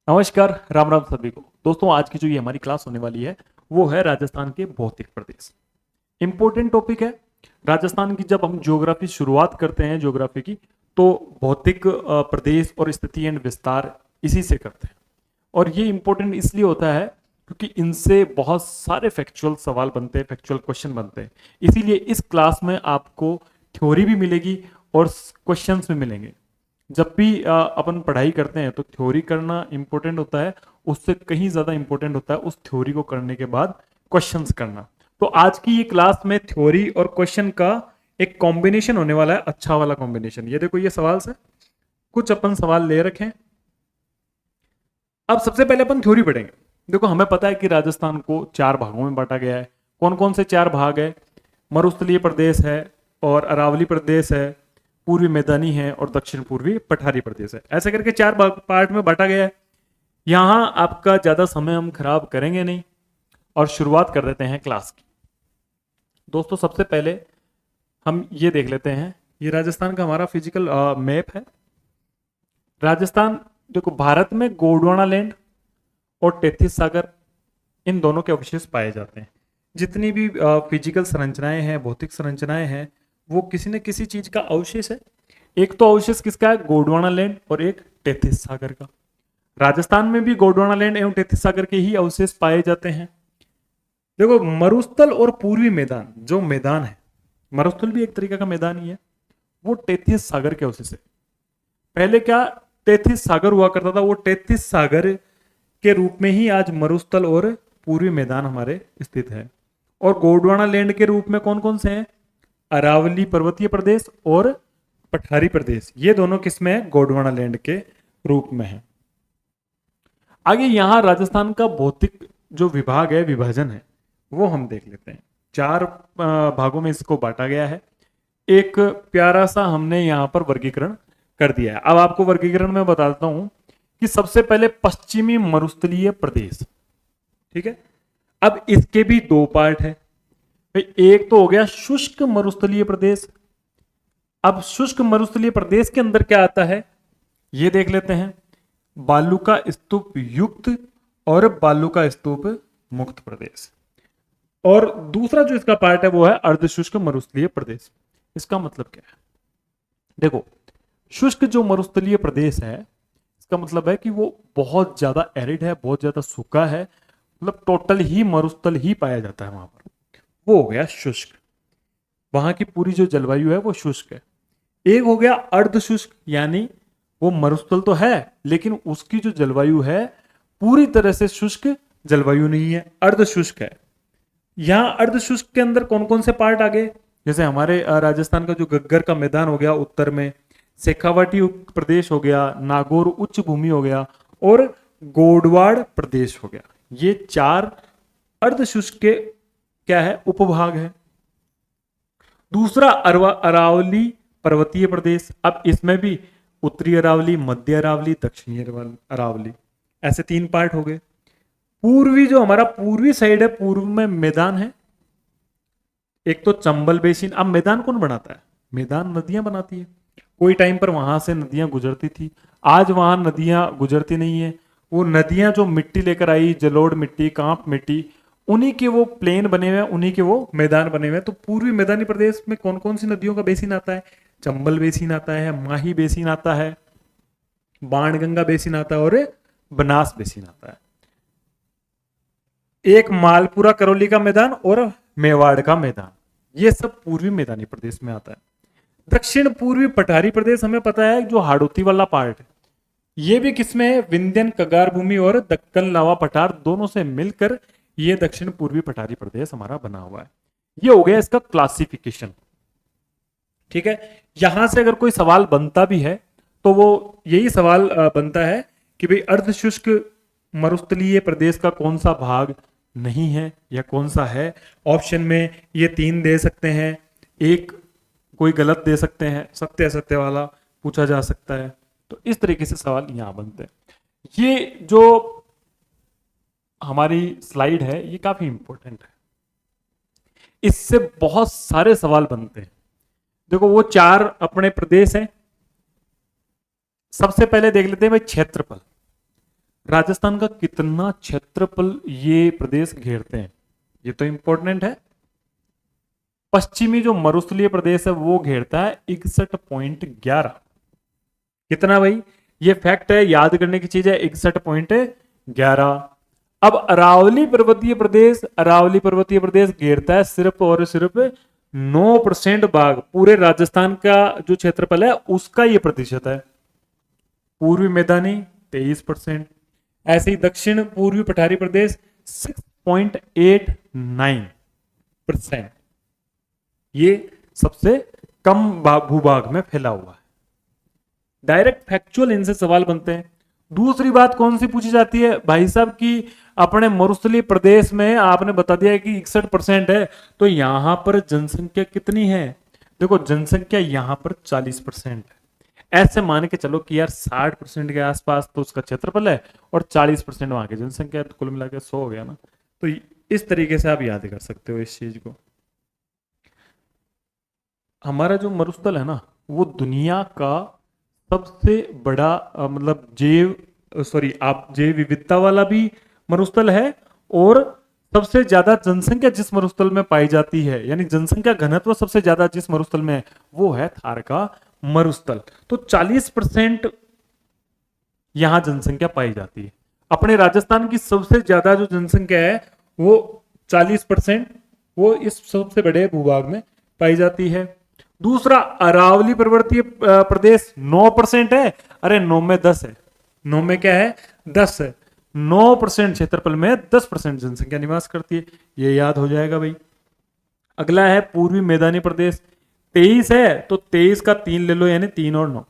नमस्कार, राम राम सभी को। दोस्तों, आज की जो ये हमारी क्लास होने वाली है वो है राजस्थान के भौतिक प्रदेश। इंपॉर्टेंट टॉपिक है राजस्थान की। जब हम ज्योग्राफी शुरुआत करते हैं ज्योग्राफी की, तो भौतिक प्रदेश और स्थिति एंड विस्तार इसी से करते हैं। और ये इंपॉर्टेंट इसलिए होता है क्योंकि इनसे बहुत सारे फैक्चुअल सवाल बनते हैं, फैक्चुअल क्वेश्चन बनते हैं। इसीलिए इस क्लास में आपको थ्योरी भी मिलेगी और क्वेश्चंस भी मिलेंगे। जब भी अपन पढ़ाई करते हैं तो थ्योरी करना इंपॉर्टेंट होता है, उससे कहीं ज्यादा इंपॉर्टेंट होता है उस थ्योरी को करने के बाद क्वेश्चंस करना। तो आज की ये क्लास में थ्योरी और क्वेश्चन का एक कॉम्बिनेशन होने वाला है, अच्छा वाला कॉम्बिनेशन। ये देखो, ये सवाल से कुछ अपन सवाल ले रखे हैं। अब सबसे पहले अपन थ्योरी पढ़ेंगे। देखो, हमें पता है कि राजस्थान को चार भागों में बांटा गया है। कौन कौन से चार भाग है? मरुस्थलीय प्रदेश है, और अरावली प्रदेश है, पूर्वी मैदानी है, और दक्षिण पूर्वी पठारी प्रदेश है। ऐसे करके चार पार्ट में बांटा गया है। यहां आपका ज्यादा समय हम खराब करेंगे नहीं और शुरुआत कर देते हैं क्लास की। दोस्तों, सबसे पहले हम ये देख लेते हैं, ये राजस्थान का हमारा फिजिकल मैप है। राजस्थान, देखो, भारत में गोंडवाना लैंड और तेतीस सागर, इन दोनों के अवशेष पाए जाते हैं। जितनी भी फिजिकल संरचनाएं हैं, भौतिक संरचनाएं हैं, वो किसी न किसी चीज का अवशेष है। एक तो अवशेष किसका है? गोंडवाना लैंड और एक तेतीस सागर का। राजस्थान में भी गोंडवाना लैंड एवं तेतीस सागर के ही अवशेष पाए जाते हैं। देखो, मरुस्थल और पूर्वी मैदान, जो मैदान है, मरुस्थल भी एक तरीके का मैदान ही है, वो तेतीस सागर के अवशेष है। पहले क्या तेतीस सागर हुआ करता था, वो तेतीस सागर के रूप में ही आज मरुस्थल और पूर्वी मैदान हमारे स्थित है। और गोंडवाना लैंड के रूप में कौन कौन से हैं? अरावली पर्वतीय प्रदेश और पठारी प्रदेश, ये दोनों किसमें है? गोंडवाना लैंड के रूप में है। आगे यहां राजस्थान का भौतिक जो विभाग है, विभाजन है, वो हम देख लेते हैं। चार भागों में इसको बांटा गया है। एक प्यारा सा हमने यहां पर वर्गीकरण कर दिया है। अब आपको वर्गीकरण में बताता हूं कि सबसे पहले पश्चिमी मरुस्थलीय प्रदेश, ठीक है। अब इसके भी दो पार्ट है भाई। एक तो हो गया शुष्क मरुस्थलीय प्रदेश। अब शुष्क मरुस्थलीय प्रदेश के अंदर क्या आता है, ये देख लेते हैं। बालू का स्तूप युक्त और बालू का स्तूप मुक्त प्रदेश। और दूसरा जो इसका पार्ट है वो है अर्धशुष्क मरुस्थलीय प्रदेश। इसका मतलब क्या है? देखो, शुष्क जो मरुस्थलीय प्रदेश है, इसका मतलब है कि वो बहुत ज्यादा एरिड है, बहुत ज्यादा सूखा है, मतलब टोटल ही मरुस्थल ही पाया जाता है वहां पर। वो हो गया शुष्क, वहां की पूरी जो जलवायु है वो शुष्क है। एक हो गया अर्ध शुष्क, यानी वो मरुस्थल तो है लेकिन उसकी जो जलवायु है पूरी तरह से शुष्क जलवायु नहीं है, अर्ध शुष्क है। यहाँ अर्ध शुष्क के अंदर कौन कौन से पार्ट आ गए? जैसे हमारे राजस्थान का जो गग्गर का मैदान हो गया उत्तर में, शेखावाटी प्रदेश हो गया, नागौर उच्च भूमि हो गया, और गोडवाड़ प्रदेश हो गया। ये चार अर्ध शुष्क के क्या है? उपभाग है। दूसरा अरावली पर्वतीय प्रदेश। अब इसमें भी उत्तरी अरावली, मध्य अरावली, दक्षिणी अरावली, ऐसे तीन पार्ट हो गए। पूर्वी, जो हमारा पूर्वी साइड है, पूर्व में मैदान है। एक तो चंबल बेसिन। अब मैदान कौन बनाता है? मैदान नदियां बनाती है। कोई टाइम पर वहां से नदियां गुजरती थी, आज वहां नदियां गुजरती नहीं है। वो नदियां जो मिट्टी लेकर आई, जलोढ़ मिट्टी, कांप मिट्टी, उन्हीं के वो प्लेन बने हुए हैं, उन्हीं के वो मैदान बने हुए हैं। तो पूर्वी मैदानी प्रदेश में कौन कौन सी नदियों का बेसिन आता है? चंबल बेसिन आता है, माही बेसिन आता है, बाणगंगा बेसिन आता है, और बनास बेसिन आता है। एक मालपुरा करौली का मैदान और मेवाड़ का मैदान, ये सब पूर्वी मैदानी प्रदेश में आता है। दक्षिण पूर्वी पठारी प्रदेश, हमें पता है जो हाड़ौती वाला पार्ट है, ये भी किसमें है? विंध्यन कगार भूमि और दक्कन लावा पठार दोनों से मिलकर ये दक्षिण पूर्वी पठारी प्रदेश हमारा बना हुआ है। ये हो गया इसका क्लासिफिकेशन, ठीक है। यहां से अगर कोई सवाल बनता भी है तो वो यही सवाल बनता है कि भाई अर्धशुष्क मरुस्थलीय प्रदेश का कौन सा भाग नहीं है या कौन सा है। ऑप्शन में ये तीन दे सकते हैं, एक कोई गलत दे सकते हैं, सत्य असत्य वाला पूछा जा सकता है। तो इस तरीके से सवाल यहां बनते हैं। ये जो हमारी स्लाइड है ये काफी इंपॉर्टेंट है, इससे बहुत सारे सवाल बनते हैं। देखो, वो चार अपने प्रदेश हैं। सबसे पहले देख लेते हैं भाई क्षेत्रफल। राजस्थान का कितना क्षेत्रफल ये प्रदेश घेरते हैं, ये तो इंपॉर्टेंट है। पश्चिमी जो मरुस्थलीय प्रदेश है वो घेरता है 61.11। कितना भाई, ये फैक्ट है, याद करने की चीज है, 61.11। अब अरावली पर्वतीय प्रदेश घेरता है सिर्फ और सिर्फ 9% भाग, पूरे राजस्थान का जो क्षेत्रफल है उसका ये प्रतिशत है। पूर्वी मैदानी 23%, ऐसे ही दक्षिण पूर्वी पठारी प्रदेश 6.89%, ये सबसे कम भूभाग में फैला हुआ है। डायरेक्ट फैक्चुअल इनसे सवाल बनते हैं। दूसरी बात कौन सी पूछी जाती है भाई साहब की, अपने मरुस्थलीय प्रदेश में आपने बता दिया कि 61% है, तो यहां पर जनसंख्या कितनी है? देखो जनसंख्या यहां पर 40% है। ऐसे मान के चलो कि यार 60% के आसपास तो उसका क्षेत्रफल है और 40% वहां की जनसंख्या है, तो कुल मिलाकर 100 हो गया ना। तो इस तरीके से आप याद कर सकते हो इस चीज को। हमारा जो मरुस्थल है ना वो दुनिया का सबसे बड़ा मतलब जैव विविधता वाला भी मरुस्थल है, और सबसे ज्यादा जनसंख्या जिस मरुस्थल में पाई जाती है, यानी जनसंख्या घनत्व सबसे ज्यादा जिस मरुस्थल में है वो है थार का मरुस्थल। तो 40% यहां जनसंख्या पाई जाती है। अपने राजस्थान की सबसे ज्यादा जो जनसंख्या है वो 40% वो इस सबसे बड़े भूभाग में पाई जाती है। दूसरा अरावली पर्वतीय प्रदेश 9% है। अरे 9 में 10 है, 9 में क्या है 10 है। 9% क्षेत्रफल में 10% जनसंख्या निवास करती है, ये याद हो जाएगा भाई। अगला है पूर्वी मैदानी प्रदेश, 23 है, तो 23 का 3 ले लो, यानी 3 और 9,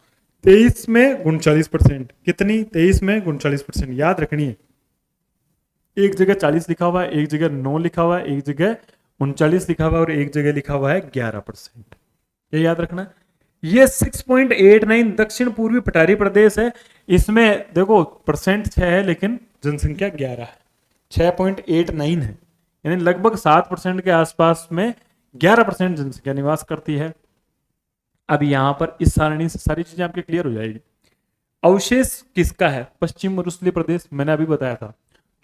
23 में 39%। कितनी? 23 में 39%, याद रखनी है। एक जगह 40 लिखा हुआ है, एक जगह 9 लिखा हुआ है, एक जगह 39 लिखा हुआ है और एक जगह लिखा हुआ है 11%। ये याद रखना। ये 6.89 दक्षिण पूर्वी पठारी प्रदेश है। इसमें देखो परसेंट 6 है लेकिन जनसंख्या 11 है, 6.89 है, यानी लगभग 7% के आसपास में 11% जनसंख्या निवास करती है। अब यहां पर इस सारणी से सारी चीजें आपके क्लियर हो जाएगी। अवशेष किसका है? पश्चिम मरुस्थलीय प्रदेश, मैंने अभी बताया था।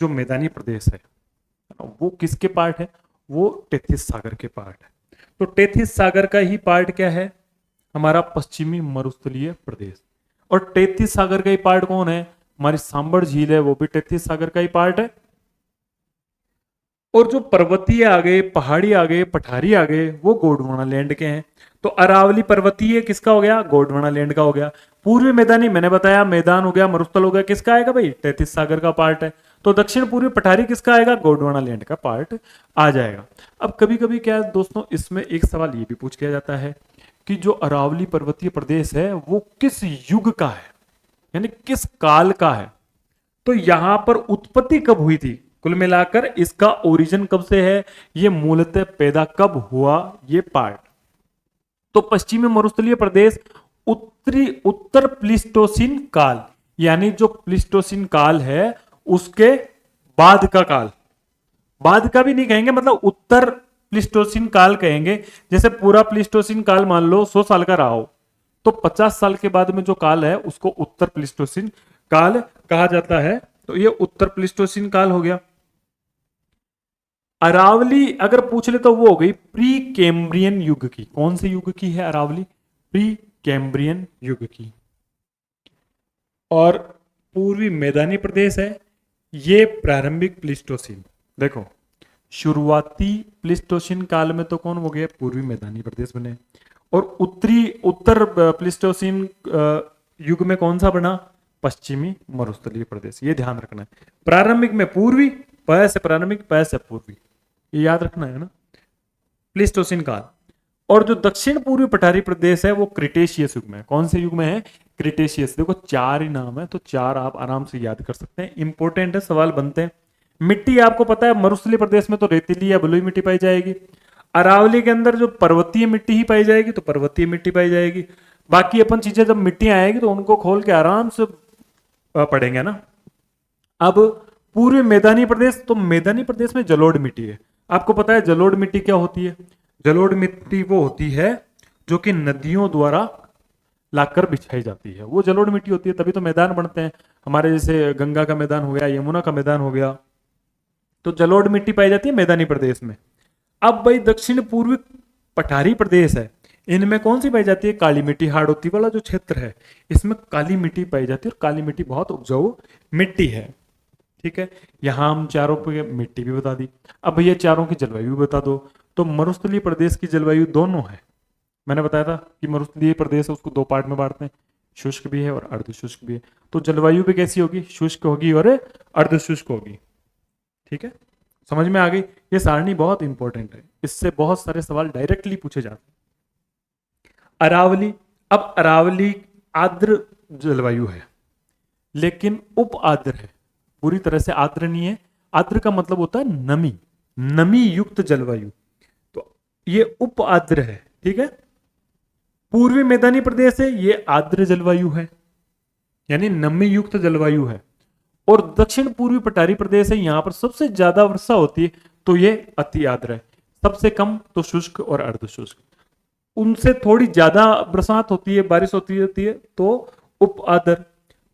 जो मैदानी प्रदेश है वो किसके पार्ट है? वो टेथिस सागर के पार्ट है। तो टेथिस सागर का ही पार्ट क्या है? हमारा पश्चिमी मरुस्थलीय प्रदेश। और टेथिस सागर का ही पार्ट कौन है? हमारी सांबर झील है, वो भी टेथिस सागर का ही पार्ट है। और जो पर्वतीय आ गए, पहाड़ी आ गए, पठारी आ गए, वो गोंडवाना लैंड के हैं। तो अरावली पर्वतीय किसका हो गया? गोंडवाना लैंड का हो गया। पूर्वी मैदानी मैंने बताया, मैदान हो गया, मरुस्थल हो गया, किसका आएगा भाई? टेथिस सागर का पार्ट है। तो दक्षिण पूर्वी पठारी किसका आएगा? गोंडवाना लैंड का पार्ट आ जाएगा। अब कभी कभी क्या है दोस्तों, इसमें एक सवाल ये भी पूछ किया जाता है कि जो अरावली पर्वतीय प्रदेश है वो किस युग का है, यानी किस काल का है। तो यहां पर उत्पत्ति कब हुई थी, कुल मिलाकर इसका ओरिजिन कब से है, ये मूलतः पैदा कब हुआ, ये पार्ट। तो पश्चिमी मरुस्थलीय प्रदेश उत्तर प्लीस्टोसिन काल, यानी जो प्लीस्टोसिन काल है उसके बाद का काल, बाद का भी नहीं कहेंगे, मतलब उत्तर प्लीस्टोसिन काल कहेंगे। जैसे पूरा प्लीस्टोसिन काल मान लो 100 साल का रहा हो, तो 50 साल के बाद में जो काल है उसको उत्तर प्लीस्टोसिन काल कहा जाता है। तो ये उत्तर प्लीस्टोसिन काल हो गया। अरावली अगर पूछ ले तो वो हो गई प्री कैम्ब्रियन युग की। कौन से युग की है अरावली? प्री कैम्ब्रियन युग की। और पूर्वी मैदानी प्रदेश है, ये प्रारंभिक प्लीस्टोसिन। देखो शुरुआती प्लीस्टोसिन काल में तो कौन हो गया? पूर्वी मैदानी प्रदेश बने। और उत्तर प्लीस्टोसिन युग में कौन सा बना? पश्चिमी मरुस्थलीय प्रदेश। ये ध्यान रखना है, प्रारंभिक में पूर्वी, प से प्रारंभिक, प से पूर्वी, ये याद रखना है ना, प्लीस्टोसिन काल। और जो दक्षिण पूर्वी पठारी प्रदेश है वो क्रिटेशियस युग में है। कौन से युग में है? क्रिटेशियस। देखो 4 ही नाम है, तो 4 आप आराम से याद कर सकते हैं, इंपॉर्टेंट है, सवाल बनते हैं। मिट्टी आपको पता है मरुस्थलीय प्रदेश में तो रेतीली या बलुई मिट्टी पाई जाएगी। अरावली के अंदर जो पर्वतीय मिट्टी ही पाई जाएगी, तो पर्वतीय मिट्टी पाई जाएगी। बाकी अपन चीजें जब मिट्टी आएगी तो उनको खोल के आराम से पढ़ेंगे ना। अब पूर्वी मैदानी प्रदेश, तो मैदानी प्रदेश में जलोढ़ मिट्टी है। आपको पता है जलोढ़ मिट्टी क्या होती है? जलोढ़ मिट्टी वो होती है जो कि नदियों द्वारा लाकर बिछाई जाती है, वो जलोढ़ मिट्टी होती है, तभी तो मैदान बनते हैं। हमारे जैसे गंगा का मैदान हो गया, यमुना का मैदान हो गया, तो जलोढ़ मिट्टी पाई जाती है मैदानी प्रदेश में। अब भाई दक्षिण पूर्वी पठारी प्रदेश है, इनमें कौन सी पाई जाती है? काली मिट्टी। हाड़ौती वाला जो क्षेत्र है इसमें काली मिट्टी पाई जाती है, और काली मिट्टी बहुत उपजाऊ मिट्टी है। ठीक है, यहां हम चारों पे मिट्टी भी बता दी। अब भैया चारों की जलवायु भी बता दो। तो मरुस्थलीय प्रदेश की जलवायु दोनों है। मैंने बताया था कि मरुस्थलीय प्रदेश है उसको दो पार्ट में बांटते हैं, शुष्क भी है और अर्ध शुष्क भी है। तो जलवायु भी कैसी होगी? शुष्क होगी और अर्ध शुष्क होगी। ठीक है, समझ में आ गई? ये सारणी बहुत इंपॉर्टेंट है, इससे बहुत सारे सवाल डायरेक्टली पूछे जाते हैं। अरावली, अब अरावली आर्द्र जलवायु है लेकिन उप आर्द्र है, पूरी तरह से आर्द्र नहीं है। आर्द्र का मतलब होता है नमी, नमी युक्त जलवायु, तो ये उप आर्द्र है। ठीक है, पूर्वी मैदानी प्रदेश है, ये आर्द्र जलवायु है यानी नमी युक्त जलवायु है। और दक्षिण पूर्वी पठारी प्रदेश है, यहां पर सबसे ज्यादा वर्षा होती है, तो ये अति आर्द्र है। सबसे कम तो शुष्क और अर्ध शुष्क। उनसे थोड़ी ज्यादा बरसात होती है, बारिश होती है तो उप आर्द्र।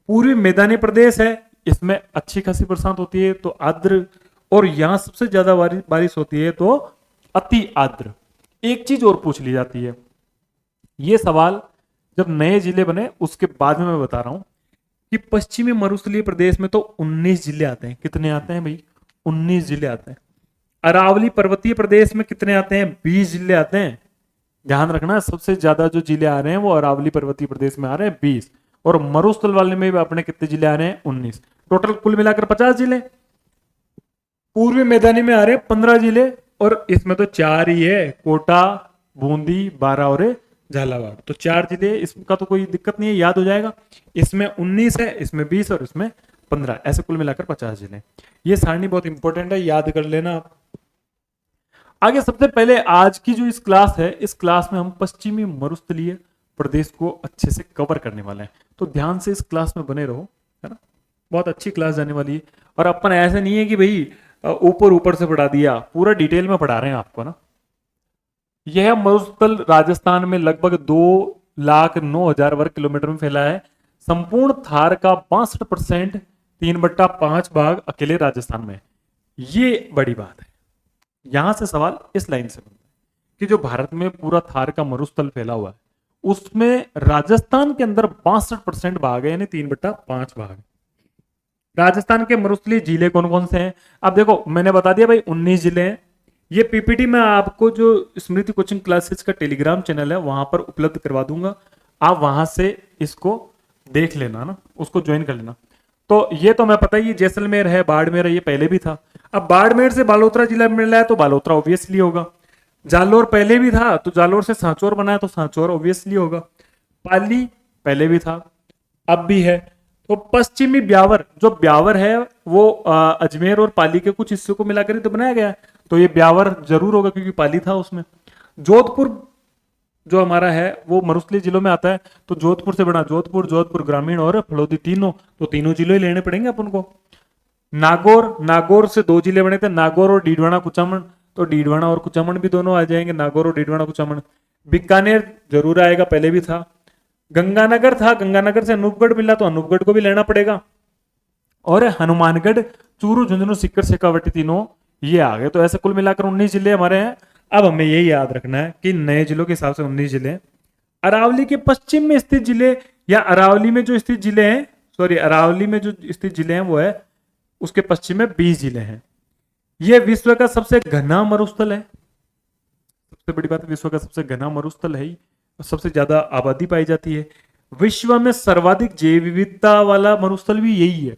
पूर्वी मैदानी प्रदेश है, इसमें अच्छी खासी बरसात होती है तो आर्द्र, और यहां सबसे ज्यादा बारिश होती है तो अति आर्द्र। एक चीज और पूछ ली जाती है, ये सवाल जब नए जिले बने उसके बाद में मैं बता रहा हूं कि पश्चिमी मरुस्थलीय प्रदेश में तो 19 जिले आते हैं। कितने आते हैं भाई? 19 जिले आते हैं। अरावली पर्वतीय प्रदेश में कितने आते हैं? 20 जिले आते हैं। ध्यान रखना, सबसे ज्यादा जो जिले आ रहे हैं वो अरावली पर्वतीय प्रदेश में आ रहे हैं 20, और मरुस्थल वाले में भी अपने कितने जिले आ रहे हैं? 19। टोटल कुल मिलाकर 50 जिले। पूर्वी मैदानी में आ रहे हैं 15 जिले, और इसमें तो 4 ही है, कोटा, बूंदी, बारा और झालावाड़। तो 4 जिले, इसका तो कोई दिक्कत नहीं है, याद हो जाएगा। इसमें 19 है, इसमें 20 और इसमें 15, ऐसे कुल मिलाकर 50 जिले। ये सारणी बहुत इंपॉर्टेंट है, याद कर लेना आप। आगे सबसे पहले आज की जो इस क्लास है, इस क्लास में हम पश्चिमी मरुस्थलीय प्रदेश को अच्छे से कवर करने वाले हैं, तो ध्यान से इस क्लास में बने रहो, है ना। बहुत अच्छी क्लास जाने वाली है, और अपन ऐसे नहीं है कि भाई ऊपर ऊपर से पढ़ा दिया, पूरा डिटेल में पढ़ा रहे हैं आपको ना। यह मरुस्थल राजस्थान में लगभग 2,09,000 वर्ग किलोमीटर में फैला है। संपूर्ण थार का 62%, 3/5 भाग अकेले राजस्थान में। ये बड़ी बात है, यहां से सवाल इस लाइन से बनता है कि जो भारत में पूरा थार का मरुस्थल फैला हुआ है उसमें राजस्थान के अंदर 62% भाग है, यानी 3/5 भाग। राजस्थान के मरुस्थलीय जिले कौन कौन से हैं? अब देखो, मैंने बता दिया भाई 19 जिले हैं। ये पीपीटी में आपको जो स्मृति कोचिंग क्लासेस का टेलीग्राम चैनल है वहां पर उपलब्ध करवा दूंगा, आप वहां से इसको देख लेना ना, उसको ज्वाइन कर लेना। तो ये तो मैं पता ही, जैसलमेर है, बाड़मेर है, ये पहले भी था। अब बाड़मेर से बालोतरा जिला मिल रहा है तो बालोतरा ऑब्वियसली होगा। जालोर पहले भी था तो जालोर से सांचौर बना है तो सांचौर ऑब्वियसली होगा। पाली पहले भी था, अब भी है। तो पश्चिमी ब्यावर, जो ब्यावर है वो अजमेर और पाली के कुछ हिस्सों को मिलाकर ही तो बनाया गया है, तो ये ब्यावर जरूर होगा क्योंकि पाली था उसमें। जोधपुर जो हमारा है वो मरुस्थलीय जिलों में आता है, तो जोधपुर से बना जोधपुर, जोधपुर ग्रामीण और फलोदी तीनों, तो तीनों जिले ही लेने पड़ेंगे अपन को। नागौर, नागौर से 2 जिले बने थे, नागौर और डीडवाना कुचामन, तो डीडवाना और कुचामन भी दोनों आ जाएंगे, नागौर और डीडवाना कुचामन। बीकानेर जरूर आएगा, पहले भी था। गंगानगर था, गंगानगर से अनूपगढ़ मिला तो अनूपगढ़ को भी लेना पड़ेगा। और हनुमानगढ़, चूरू, झुंझुनू, सीकर, शेखावटी तीनों ये आ गए। तो ऐसे कुल मिलाकर 19 जिले हमारे हैं। अब हमें यही याद रखना है कि नए जिलों के हिसाब से 19 जिले हैं। अरावली के पश्चिम में स्थित जिले, या अरावली में जो स्थित जिले हैं, सॉरी अरावली में जो स्थित जिले हैं वो है, उसके पश्चिम में 20 जिले हैं। यह विश्व का सबसे घना मरुस्थल है। सबसे बड़ी बात है, विश्व का सबसे घना मरुस्थल है, सबसे ज्यादा आबादी पाई जाती है। विश्व में सर्वाधिक जैव विविधता वाला मरुस्थल भी यही है।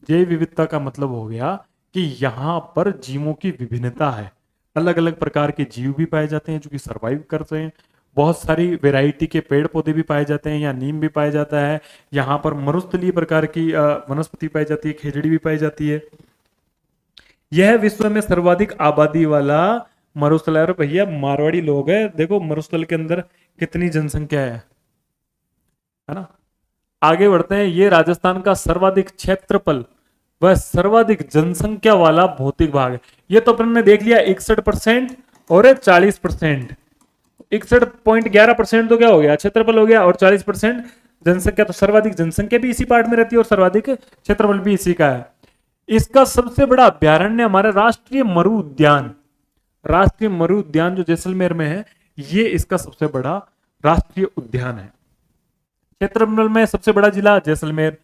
जैव विविधता का मतलब हो गया कि यहां पर जीवों की विभिन्नता है, अलग अलग प्रकार के जीव भी पाए जाते हैं जो कि सरवाइव करते हैं। बहुत सारी वैरायटी के पेड़ पौधे भी पाए जाते हैं, यहाँ नीम भी पाया जाता है, यहाँ पर मरुस्थलीय प्रकार की वनस्पति पाई जाती है, खेजड़ी भी पाई जाती है। यह विश्व में सर्वाधिक आबादी वाला मरुस्थल है। भैया मारवाड़ी लोग हैं, देखो मरुस्थल के अंदर कितनी जनसंख्या है ना। आगे बढ़ते हैं। ये राजस्थान का सर्वाधिक क्षेत्रफल वह सर्वाधिक जनसंख्या वाला भौतिक भाग है। ये तो अपन ने देख लिया 61% और 40%। 61.11% तो क्या हो गया, क्षेत्रफल हो गया, और 40% जनसंख्या तो सर्वाधिक जनसंख्या भी इसी पार्ट में रहती है और सर्वाधिक क्षेत्रफल भी इसी का है। इसका सबसे बड़ा अभ्यारण्य हमारा राष्ट्रीय मरु उद्यान जो जैसलमेर में है, ये इसका सबसे बड़ा राष्ट्रीय उद्यान है। क्षेत्रफल में सबसे बड़ा जिला जैसलमेर।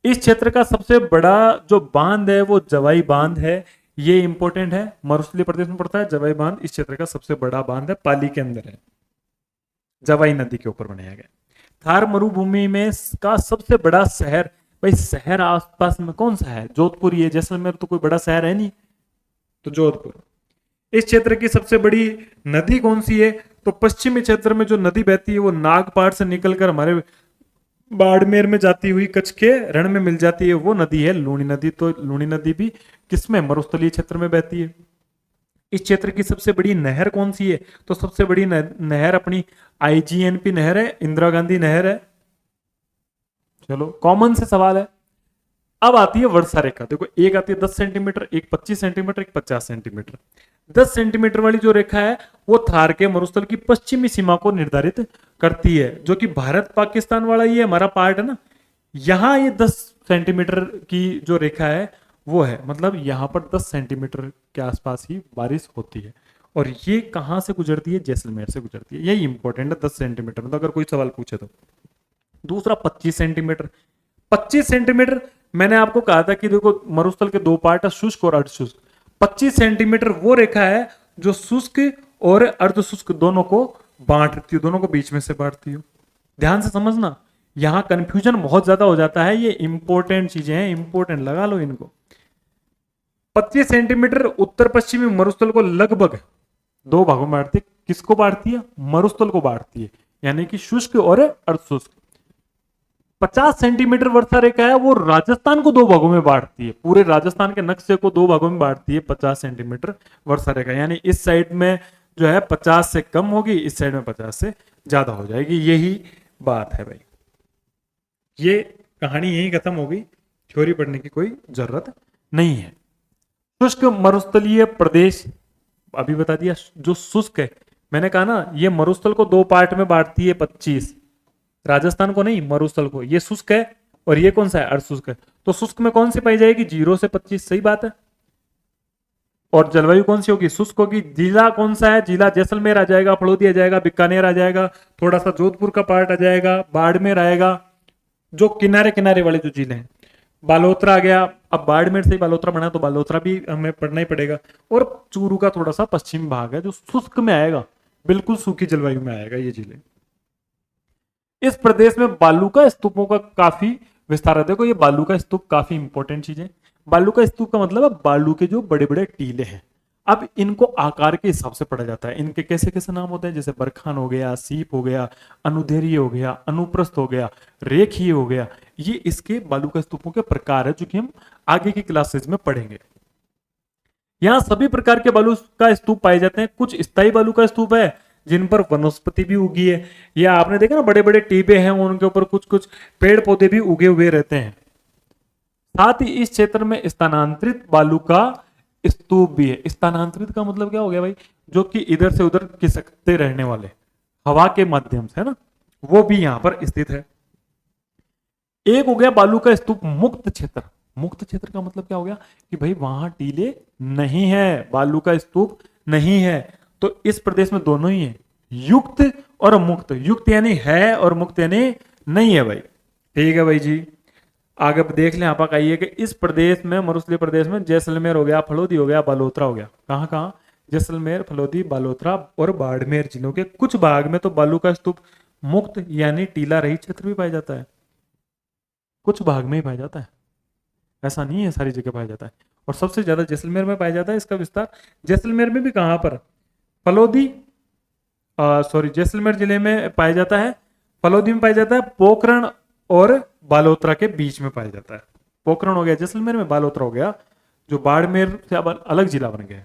इस क्षेत्र का सबसे बड़ा जो बांध है वो जवाई बांध है। ये इंपॉर्टेंट है, मरुस्थलीय प्रदेश में पड़ता है जवाई बांध। इस क्षेत्र का सबसे बड़ा बांध है, पाली के अंदर है, जवाई नदी के ऊपर बनाया गया। थार मरुभूमि में का सबसे बड़ा शहर, भाई शहर आसपास में कौन सा है? जोधपुर। ये जैसलमेर तो कोई बड़ा शहर है नहीं, तो जोधपुर। इस क्षेत्र की सबसे बड़ी नदी कौन सी है? तो पश्चिमी क्षेत्र में जो नदी बहती है वो नागपाड़ से निकलकर हमारे बाड़मेर में जाती हुई कच्छ के रण में मिल जाती है, वो नदी है लूणी नदी। तो लूणी नदी भी किसमें? मरुस्थलीय क्षेत्र में बहती है। इस क्षेत्र की सबसे बड़ी नहर कौन सी है? तो सबसे बड़ी नहर अपनी आईजीएनपी नहर है, इंदिरा गांधी नहर है। चलो कॉमन से सवाल है। अब आती है वर्षा रेखा। देखो एक आती है 10 सेंटीमीटर, एक 25 सेंटीमीटर, एक 50 सेंटीमीटर। 10 सेंटीमीटर वाली जो रेखा है वो थार के मरुस्थल की पश्चिमी सीमा को निर्धारित करती है, जो कि भारत पाकिस्तान वाला ये हमारा पार्ट है ना, यहां ये 10 सेंटीमीटर की जो रेखा है वो है, मतलब यहां पर 10 सेंटीमीटर के आसपास ही बारिश होती है। और ये कहां से गुजरती है? जैसलमेर से गुजरती है। यही इंपॉर्टेंट है 10 सेंटीमीटर में, तो अगर कोई सवाल पूछे तो। दूसरा 25 सेंटीमीटर। 25 सेंटीमीटर मैंने आपको कहा था कि देखो मरुस्थल के दो पार्ट है, शुष्क और अर्धशुष्क। 25 सेंटीमीटर वो रेखा है जो शुष्क और अर्धशुष्क दोनों को बांटती है, दोनों को बीच में से बांटती है। ध्यान से समझना, यहां कंफ्यूजन बहुत ज्यादा हो जाता है। ये इंपॉर्टेंट चीजें हैं, इंपॉर्टेंट, लगा लो इनको। 25 सेंटीमीटर उत्तर पश्चिमी मरुस्थल को लगभग दो भागों में बांटती है। किसको बांटती है? मरुस्थल को बांटती है, यानी कि शुष्क और अर्धशुष्क। 50 सेंटीमीटर वर्षा रेखा है वो राजस्थान को दो भागों में बांटती है, पूरे राजस्थान के नक्शे को दो भागों में बांटती है 50 सेंटीमीटर वर्षा रेखा। यानी इस साइड में जो है 50 से कम होगी, इस साइड में 50 से ज्यादा हो जाएगी। यही बात है भाई, ये कहानी यही खत्म हो गई, थ्योरी पढ़ने की कोई जरूरत नहीं है। शुष्क मरुस्थलीय प्रदेश अभी बता दिया। जो शुष्क है, मैंने कहा ना ये मरुस्थल को दो पार्ट में बांटती है 25, राजस्थान को नहीं मरुस्थल को। ये शुष्क है और ये कौन सा है? अर्धशुष्क है। तो शुष्क में कौन सी पाई जाएगी? 0 से 25, सही बात है। और जलवायु कौन सी होगी? शुष्क होगी। जिला कौन सा है? जिला जैसलमेर आ जाएगा, फलोदी आ जाएगा, बीकानेर आ जाएगा, थोड़ा सा जोधपुर का पार्ट आ जाएगा, बाड़मेर आएगा, जो किनारे किनारे वाले जो जिले हैं। बालोतरा आ गया। अब बाड़मेर से ही बालोतरा बना तो बालोतरा भी हमें पढ़ना ही पड़ेगा। और चूरू का थोड़ा सा पश्चिमी भाग है जो शुष्क में आएगा, बिल्कुल सूखी जलवायु में आएगा ये जिले। इस प्रदेश में बालू का स्तूपों का काफी विस्तार है। देखो ये बालू का स्तूप काफी इंपॉर्टेंट चीज है। बालू का स्तूप का मतलब है बालू के जो बड़े बड़े टीले हैं। अब इनको आकार के हिसाब से पढ़ा जाता है। इनके कैसे कैसे नाम होते हैं? जैसे बरखान हो गया, सीप हो गया, अनुदैर्घ्य हो गया, अनुप्रस्थ हो गया, रेखीय हो गया। ये इसके बालू का स्तूपों के प्रकार है जो कि हम आगे की क्लासेज में पढ़ेंगे। यहाँ सभी प्रकार के बालू का स्तूप पाए जाते हैं। कुछ स्थायी बालू का स्तूप है जिन पर वनस्पति भी उगी है, या आपने देखा ना बड़े बड़े टीबे हैं उनके ऊपर कुछ कुछ पेड़ पौधे भी उगे हुए रहते हैं। साथ ही इस क्षेत्र में स्थानांतरित बालू का स्तूप भी है। स्थानांतरित का मतलब क्या हो गया भाई? जो कि इधर से उधर खिसकते रहने वाले, हवा के माध्यम से, है ना, वो भी यहां पर स्थित है। एक हो गया बालू का स्तूप मुक्त क्षेत्र। मुक्त क्षेत्र का मतलब क्या हो गया? कि भाई वहां टीले नहीं है, बालू का स्तूप नहीं है। तो इस प्रदेश में दोनों ही है, युक्त और मुक्त। युक्त यानी है और मुक्त यानी नहीं है भाई। ठीक है भाई जी, आगे देख लें आप आइए कि इस प्रदेश में, मरुस्थलीय प्रदेश में जैसलमेर हो गया, फलोदी हो गया, बालोतरा हो गया। कहां कहां? जैसलमेर, फलोदी, बालोतरा और बाड़मेर जिलों के कुछ भाग में तो बालू का स्तूप मुक्त यानी टीला रहित क्षेत्र भी पाया जाता है। कुछ भाग में ही पाया जाता है, ऐसा नहीं है सारी जगह पाया जाता है। और सबसे ज्यादा जैसलमेर में पाया जाता है इसका विस्तार। जैसलमेर में भी कहां पर? फलोदी, जैसलमेर जिले में पाया जाता है, फलोदी में पाया जाता है, पोखरण और बालोतरा के बीच में पाया जाता है। पोखरण हो गया जैसलमेर में, बालोतरा हो गया जो बाड़मेर से अब अलग जिला बन गया।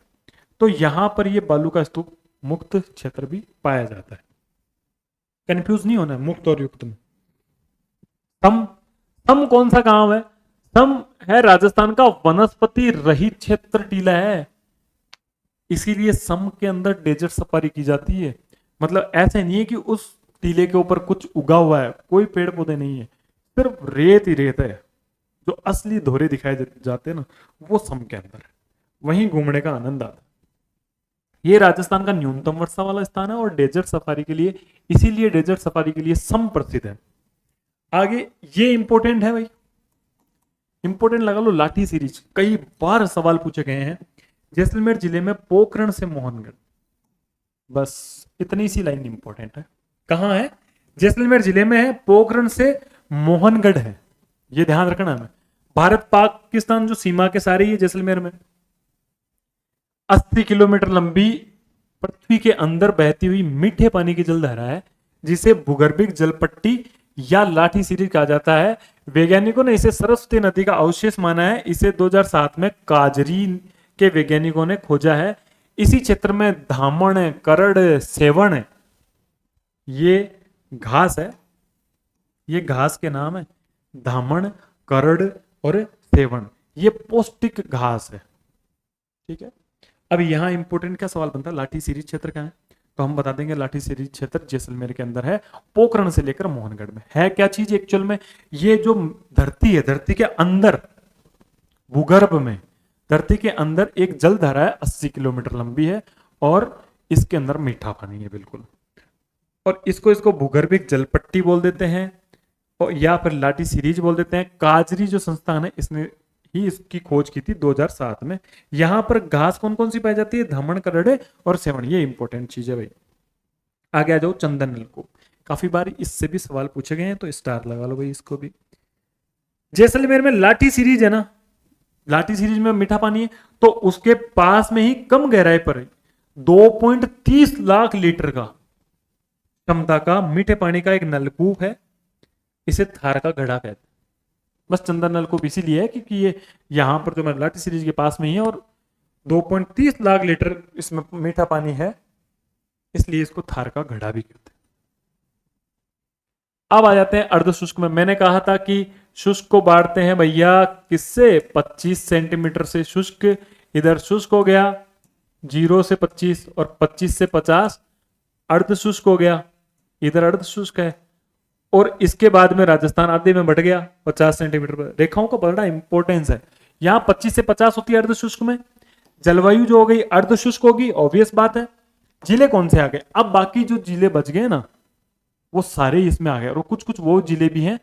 तो यहां पर ये बालू का स्तूप मुक्त क्षेत्र भी पाया जाता है। कंफ्यूज नहीं होना मुक्त और युक्त में। सम, सम कौन सा गांव है? सम है राजस्थान का वनस्पति रहित क्षेत्र टीला है, इसीलिए सम के अंदर डेजर्ट सफारी की जाती है। मतलब ऐसे नहीं है कि उस टीले के ऊपर कुछ उगा हुआ है, कोई पेड़ पौधे नहीं है, सिर्फ रेत ही रेत है। जो असली धोरे दिखाए जाते हैं ना, वो सम के अंदर है, वहीं घूमने का आनंद आता है। ये राजस्थान का न्यूनतम वर्षा वाला स्थान है और डेजर्ट सफारी के लिए, इसीलिए डेजर्ट सफारी के लिए सम प्रसिद्ध है। आगे ये इंपॉर्टेंट है भाई, इंपॉर्टेंट लगा लो, लाठी सीरीज कई बार सवाल पूछे गए हैं। जैसलमेर जिले में पोखरण से मोहनगढ़, बस इतनी सी लाइन इंपॉर्टेंट है। कहां है? जैसलमेर जिले में है, पोखरण से मोहनगढ़ है, ये ध्यान रखना है। भारत पाकिस्तान जो सीमा के सारे ही जैसलमेर में। 80 किलोमीटर लंबी पृथ्वी के अंदर बहती हुई मीठे पानी की जलधारा है, जिसे भूगर्भिक जलपट्टी या लाठी सीरीज कहा जाता है। वैज्ञानिकों ने इसे सरस्वती नदी का अवशेष माना है। इसे 2007 में काजरी के वैज्ञानिकों ने खोजा है। इसी क्षेत्र में धामण, करड़, सेवण, ये घास है, ये घास के नाम है, धामण, करड़ और सेवण, ये पौष्टिक घास है। ठीक है, अब यहां इंपोर्टेंट क्या सवाल बनता है, लाठी सीरीज क्षेत्र कहां है? तो हम बता देंगे लाठी सीरीज क्षेत्र जैसलमेर के अंदर है, पोखरण से लेकर मोहनगढ़ में है। क्या चीज एक्चुअल में, ये जो धरती है, धरती के अंदर भूगर्भ में, धरती के अंदर एक जलधारा है, 80 किलोमीटर लंबी है और इसके अंदर मीठा पानी है बिल्कुल। और इसको भूगर्भिक जलपट्टी बोल देते हैं और या फिर लाठी सीरीज बोल देते हैं। काजरी जो संस्थान है, इसने ही इसकी खोज की थी 2007 में। यहां पर घास कौन कौन सी पाई जाती है? धामण, करड़े और सेवण, ये इंपॉर्टेंट चीज है भाई। आगे आ जाओ, चंदन नलकूप, काफी बार इससे भी सवाल पूछे गए हैं, तो स्टार लगा लो भाई इसको भी। जैसलमेर में लाठी सीरीज है ना, लाठी सीरीज में मीठा पानी है, तो उसके पास में ही कम गहराई पर है 2.30 लाख लीटर का क्षमता का मीठे पानी का एक नलकूप है। इसे थार का घड़ा कहते हैं। बस चंदन नलकूप इसीलिए है क्योंकि ये यहां पर जो लाठी सीरीज के पास में ही है और 2.30 लाख लीटर इसमें मीठा पानी है, इसलिए इसको थार का घड़ा भी कहते हैं। अब आ जाते हैं अर्धशुष्क में। मैंने कहा था कि शुष्क को बांटते हैं भैया किससे? 25 सेंटीमीटर से शुष्क, इधर शुष्क हो गया 0 से 25 और 25 से 50 अर्धशुष्क हो गया, इधर अर्धशुष्क है। और इसके बाद में राजस्थान आधे में बट गया 50 सेंटीमीटर पर। रेखाओं का बड़ा इंपॉर्टेंस है। यहां 25 से 50 होती है अर्धशुष्क में। जलवायु जो हो गई अर्धशुष्क होगी, ऑब्वियस बात है। जिले कौन से आ गए? अब बाकी जो जिले बच गए ना, वो सारे इसमें आ गए। और कुछ कुछ वो जिले भी हैं,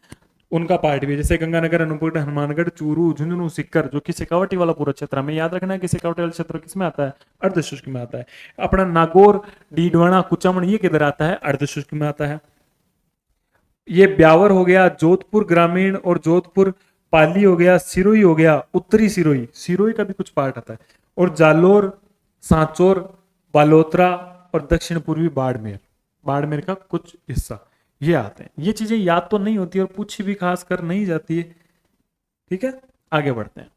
उनका पार्ट भी है, जैसे गंगानगर, अनूपगढ़, हनुमानगढ़, चूरू, झुंझुनू, सीकर, जो कि शेखावटी वाला पूरा क्षेत्र में। याद रखना है कि शेखावटी वाला क्षेत्र किसमें आता है? अर्धशुष्क में आता है। अपना नागौर, डीडवाना, कुचामन, ये किधर आता है? अर्धशुष्क में आता है। ये ब्यावर हो गया, जोधपुर ग्रामीण और जोधपुर पाली हो गया, सिरोही हो गया, उत्तरी सिरोही, सिरोही का भी कुछ पार्ट आता है, और जालोर, सांचौर, बालोतरा और दक्षिण पूर्वी बाड़मेर, बाड़मेर का कुछ हिस्सा ये आते हैं। ये चीजें याद तो नहीं होती और पूछी भी खास कर नहीं जाती है। ठीक है, आगे बढ़ते हैं।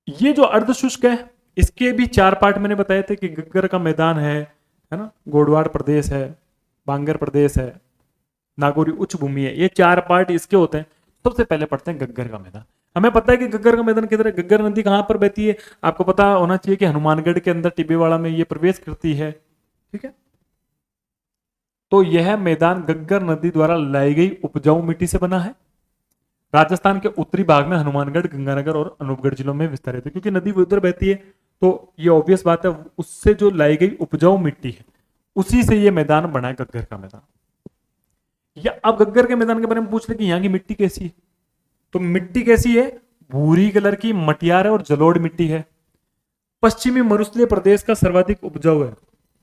ये जो अर्धशुष्क है, इसके भी 4 पार्ट मैंने बताए थे कि गग्गर का मैदान है ना, गोडवाड़ प्रदेश है, बांगर प्रदेश है, नागौरी उच्च भूमि है। ये 4 पार्ट इसके होते हैं। सबसे पहले पढ़ते हैं गग्गर का मैदान। हमें पता है कि गग्गर का मैदान किधर है। गग्गर नदी कहां पर बहती है? आपको पता होना चाहिए कि हनुमानगढ़ के अंदर टिब्बेवाड़ा में ये प्रवेश करती है। ठीक है, तो यह मैदान गग्गर नदी द्वारा लाई गई उपजाऊ मिट्टी से बना है। राजस्थान के उत्तरी भाग में हनुमानगढ़, गंगानगर और अनूपगढ़ जिलों में विस्तारित है। क्योंकि नदी उधर बहती है, तो ये ऑब्वियस बात है, उससे जो लाई गई उपजाऊ मिट्टी है, उसी से ये मैदान बना है गग्गर का मैदान। या अब गग्गर के मैदान के बारे में पूछ ले कि यहाँ की मिट्टी कैसी है, तो मिट्टी कैसी है? भूरी कलर की मटियार है और जलोढ़ मिट्टी है। पश्चिमी मरुस्थलीय प्रदेश का सर्वाधिक उपजाऊ है।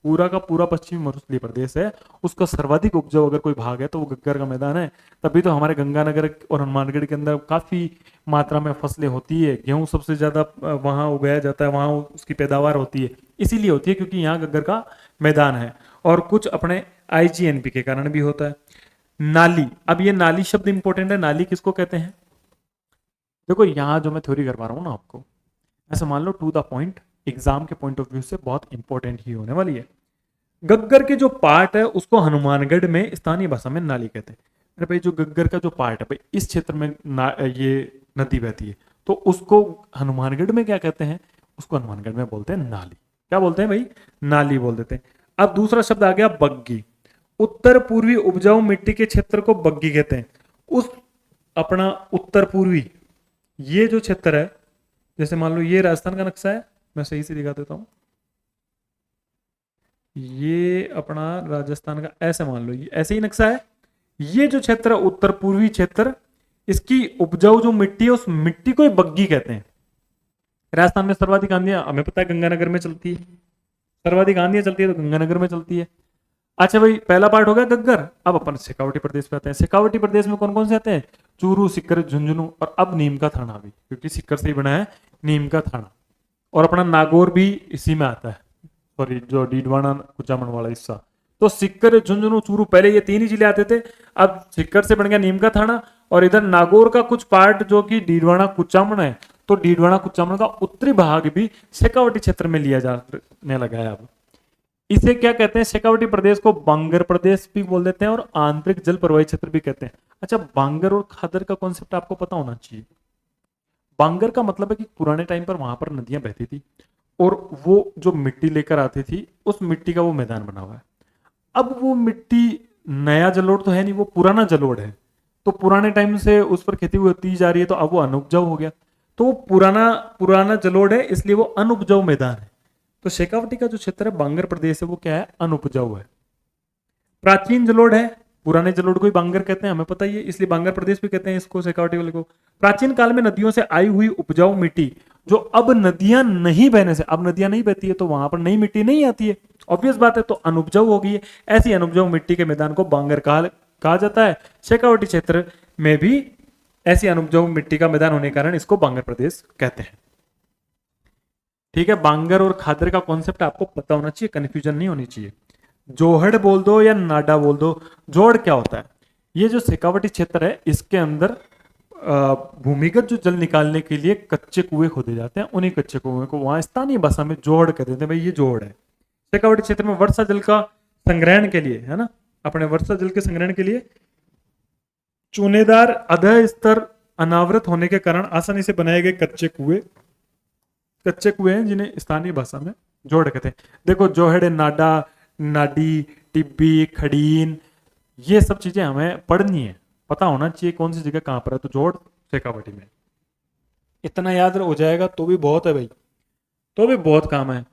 पूरा का पूरा पश्चिमी मरुस्थलीय प्रदेश है, उसका सर्वाधिक उपजाऊ अगर कोई भाग है तो वो गग्गर का मैदान है। तभी तो हमारे गंगानगर और हनुमानगढ़ के अंदर काफी मात्रा में फसलें होती है। गेहूं सबसे ज्यादा वहां उगाया जाता है, वहां उसकी पैदावार होती है। इसीलिए होती है क्योंकि यहाँ गग्गर का मैदान है। और कुछ अपने IGNP के कारण भी होता है। नाली, अब ये नाली शब्द इंपॉर्टेंट है। नाली किसको कहते हैं? देखो यहां जो मैं थ्योरी करवा रहा हूं ना आपको, ऐसा मान लो टू द पॉइंट, एग्जाम के पॉइंट ऑफ व्यू से बहुत इंपॉर्टेंट ही होने वाली है। गग्गर के जो पार्ट है उसको हनुमानगढ़ में स्थानीय भाषा में नाली कहते हैं। अरे भाई जो गग्गर का जो पार्ट है भाई, इस क्षेत्र में ये नदी बहती है, तो उसको हनुमानगढ़ में क्या कहते हैं? उसको हनुमानगढ़ में बोलते हैं नाली। क्या बोलते हैं भाई? नाली बोल देते हैं। अब दूसरा शब्द आ गया बग्गी। उत्तर पूर्वी उपजाऊ मिट्टी के क्षेत्र को बग्गी कहते हैं। उस अपना उत्तर पूर्वी ये जो क्षेत्र है, जैसे मान लो ये राजस्थान का नक्शा है, मैं सही से दिखा देता हूं, ये अपना राजस्थान का ऐसे मान लो, ये ऐसे ही नक्शा है। ये जो क्षेत्र है उत्तर पूर्वी क्षेत्र, इसकी उपजाऊ जो मिट्टी है उस मिट्टी को ही बग्गी कहते हैं। राजस्थान में सर्वाधिक आंधियां हमें पता है गंगानगर में चलती है, सर्वाधिक आंधियां चलती है तो गंगानगर में चलती है। अच्छा भाई, पहला पार्ट हो गया गग्गर। अब अपन शेखावटी प्रदेश पे आते हैं। शेखावटी प्रदेश में कौन कौन से आते हैं? चूरू, सीकर, झुंझुनू और अब नीम का थाना भी, क्योंकि सीकर से ही बना है नीम का थाना। और अपना नागौर भी इसी में आता है, सॉरी जो डीडवाना कुचामन वाला हिस्सा। तो सीकर, झुंझुनू, चूरू, पहले ये तीन ही जिले आते थे, अब सीकर से बन गया नीम का थाना। और इधर नागौर का कुछ पार्ट जो कि डीडवाना कुचामन है, तो डीडवाना कुचामन का उत्तरी भाग भी शेखावटी क्षेत्र में लिया जाने लगा है अब। इसे क्या कहते हैं? शेखावटी प्रदेश को बांगर प्रदेश भी बोल देते हैं और आंतरिक जल प्रवाही क्षेत्र भी कहते हैं। अच्छा, बांगर और खादर का कॉन्सेप्ट आपको पता होना चाहिए। बांगर का मतलब है कि पुराने टाइम पर वहां पर नदियां बहती थी और वो जो मिट्टी लेकर आती थी, उस मिट्टी का वो मैदान बना हुआ है। अब वो मिट्टी नया जलोढ़ तो है नहीं, वो पुराना जलोढ़ है। तो पुराने टाइम से उस पर खेती होती जा रही है, तो अब वो अनुपजाऊ हो गया। तो वो पुराना पुराना जलोढ़ है, इसलिए वो अनुपजाऊ मैदान है। तो शेखावटी का जो क्षेत्र है बांगर प्रदेश है, वो क्या है? अनुपजाऊ है। प्राचीन जलोढ़ है, पुराने जलोढ़ को ही बांगर कहते हैं, हमें पता ही है, इसलिए बांगर प्रदेश भी कहते हैं इसको, शेखावटी वाले को। प्राचीन काल में नदियों से आई हुई उपजाऊ मिट्टी, जो अब नदियां नहीं बहने से, अब नदियां नहीं बहती है तो वहां पर नई मिट्टी नहीं आती है, ऑब्वियस बात है, तो अनुपजाऊ हो गई है। ऐसी अनुपजाऊ मिट्टी के मैदान को बांगर कहा जाता है। शेखावटी क्षेत्र में भी ऐसी अनुपजाऊ मिट्टी का मैदान होने के कारण इसको बांगर प्रदेश कहते हैं। ठीक है, बांगर और खादर का कॉन्सेप्ट आपको पता होना चाहिए, कंफ्यूजन नहीं होनी चाहिए। जोहड़ बोल दो या नाडा बोल दो, जोहड़ क्या होता है? ये जो शेखावटी क्षेत्र है, इसके अंदर भूमिगत जो जल निकालने के लिए कच्चे कुएं खोदे जाते हैं, उन्हीं कच्चे कुएं को वहां स्थानीय भाषा में जोहड़ कहते हैं। भाई ये जोहड़ है। शेखावटी क्षेत्र में वर्षा जल का संग्रहण के लिए, है ना, अपने वर्षा जल के संग्रहण के लिए चूनेदार अधः स्तर अनावृत होने के कारण आसानी से बनाए गए कच्चे कुएं हैं, जिन्हें स्थानीय भाषा में जोहड़ कहते हैं। देखो, जोहड़, नाडा, नाडी, टिब्बी, खड़ीन, ये सब चीजें हमें पढ़नी है, पता होना चाहिए कौन सी जगह कहां पर है। तो जोड़ शेखावटी में, इतना याद हो जाएगा तो भी बहुत है भाई, तो भी बहुत काम है।